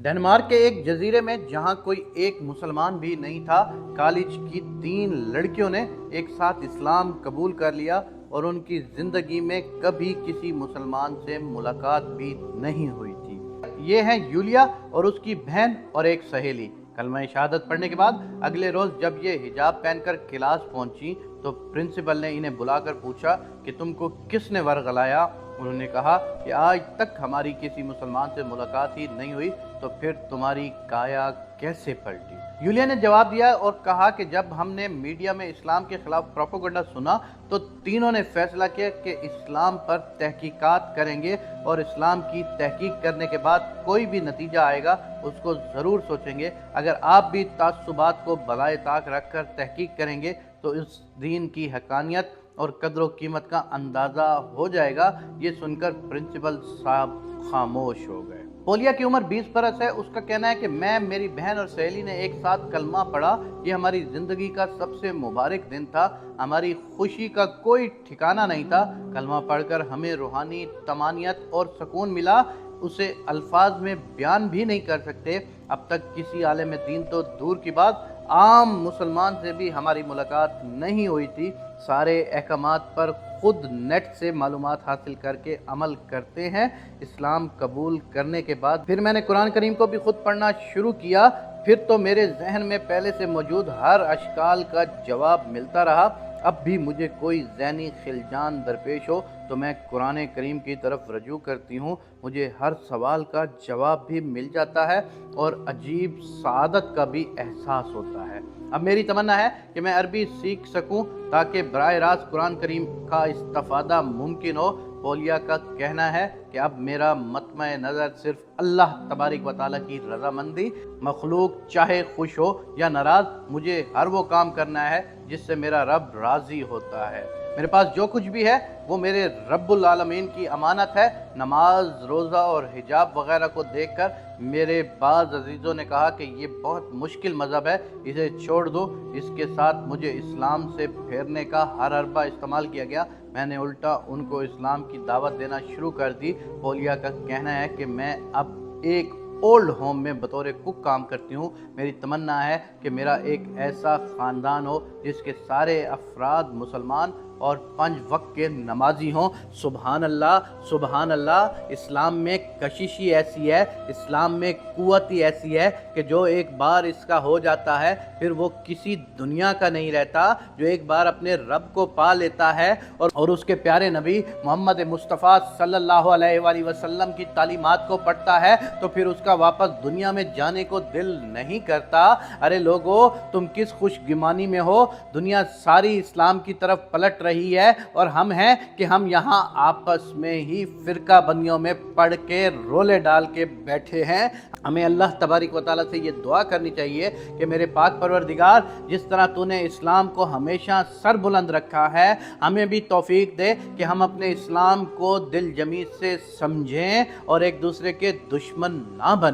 Denmark کے ایک جزیرے میں جہاں کوئی ایک مسلمان بھی نہیں تھا، کالج کی 3 لڑکیوں نے ایک ساتھ اسلام قبول کر لیا اور ان کی زندگی میں کبھی کسی مسلمان سے ملاقات بھی نہیں ہوئی تھی۔ یہ ہیں یولیا اور اس کی بہن اور ایک سہیلی۔ کلمہ شہادت پڑھنے کے بعد اگلے روز جب یہ حجاب پہن کر کلاس پہنچی تو پرنسپل نے انہیں بلا کر پوچھا کہ تم کو کس نے ورغلایا؟ انہوں نے کہا کہ آج تک ہماری کسی مسلمان سے ملاقات ہی نہیں ہوئی، تو پھر تمہاری کایا کیسے پلٹی؟ یولیا نے جواب دیا اور کہا کہ جب ہم نے میڈیا میں اسلام کے خلاف پروپیگنڈا سنا تو تینوں نے فیصلہ کیا کہ اسلام پر تحقیقات کریں گے اور اسلام کی تحقیق کرنے کے بعد کوئی بھی نتیجہ آئے گا اس کو ضرور سوچیں گے۔ اگر آپ بھی تعصبات کو بالائے طاق رکھ کر تحقیق کریں گے تو اس دین کی حقانیت اور قدر و قیمت کا اندازہ ہو جائے گا۔ یہ سن کر پرنسپل صاحب خاموش ہو گئے۔ پولیا کی عمر 20 برس ہے۔ اس کا کہنا ہے کہ میں، میری بہن اور سہیلی نے ایک ساتھ کلمہ پڑھا۔ یہ ہماری زندگی کا سب سے مبارک دن تھا۔ ہماری خوشی کا کوئی ٹھکانہ نہیں تھا۔ کلمہ پڑھ کر ہمیں روحانی طمانینت اور سکون ملا، اسے الفاظ میں بیان بھی نہیں کر سکتے۔ اب تک کسی عالم دین تو دور کی بات، عام مسلمان سے بھی ہماری ملاقات نہیں ہوئی تھی۔ سارے احکامات پر خود نیٹ سے معلومات حاصل کر کے عمل کرتے ہیں۔ اسلام قبول کرنے کے بعد پھر میں نے قرآن کریم کو بھی خود پڑھنا شروع کیا۔ پھر تو میرے ذہن میں پہلے سے موجود ہر اشکال کا جواب ملتا رہا۔ اب بھی مجھے کوئی ذہنی خلجان درپیش ہو تو میں قرآن کریم کی طرف رجوع کرتی ہوں۔ مجھے ہر سوال کا جواب بھی مل جاتا ہے اور عجیب سعادت کا بھی احساس ہوتا ہے۔ اب میری تمنا ہے کہ میں عربی سیکھ سکوں تاکہ براہ راست قرآن کریم کا استفادہ ممکن ہو۔ پولیا کا کہنا ہے کہ اب میرا مطمع نظر صرف اللہ تبارک و تعالیٰ کی رضامندی، مخلوق چاہے خوش ہو یا ناراض، مجھے ہر وہ کام کرنا ہے جس سے میرا رب راضی ہوتا ہے۔ میرے پاس جو کچھ بھی ہے وہ میرے رب العالمین کی امانت ہے۔ نماز، روزہ اور حجاب وغیرہ کو دیکھ کر میرے بعض عزیزوں نے کہا کہ یہ بہت مشکل مذہب ہے، اسے چھوڑ دو۔ اس کے ساتھ مجھے اسلام سے پھیرنے کا ہر حربہ استعمال کیا گیا۔ میں نے الٹا ان کو اسلام کی دعوت دینا شروع کر دی۔ پولیا کا کہنا ہے کہ میں اب ایک اولڈ ہوم میں بطور کک کام کرتی ہوں۔ میری تمنا ہے کہ میرا ایک ایسا خاندان ہو جس کے سارے افراد مسلمان اور 5 وقت کے نمازی ہوں۔ سبحان اللہ، سبحان اللہ۔ اسلام میں کشش ہی ایسی ہے، اسلام میں قوت ہی ایسی ہے کہ جو ایک بار اس کا ہو جاتا ہے پھر وہ کسی دنیا کا نہیں رہتا۔ جو ایک بار اپنے رب کو پا لیتا ہے اور اس کے پیارے نبی محمد مصطفیٰ صلی اللہ علیہ وآلہ وسلم کی تعلیمات کو پڑھتا ہے تو پھر اس کا واپس دنیا میں جانے کو دل نہیں کرتا۔ ارے لوگو، تم کس خوش گمانی میں ہو؟ دنیا ساری اسلام کی طرف پلٹ رہی ہے اور ہم ہیں کہ ہم یہاں آپس میں ہی فرقہ بندیوں میں پڑھ کے رولے ڈال کے بیٹھے ہیں۔ ہمیں اللہ تبارک و تعالیٰ سے یہ دعا کرنی چاہیے کہ میرے پاک پروردگار، جس طرح تو نے اسلام کو ہمیشہ سر بلند رکھا ہے، ہمیں بھی توفیق دے کہ ہم اپنے اسلام کو دل جمی سے سمجھیں اور ایک دوسرے کے دشمن نہ بنیں۔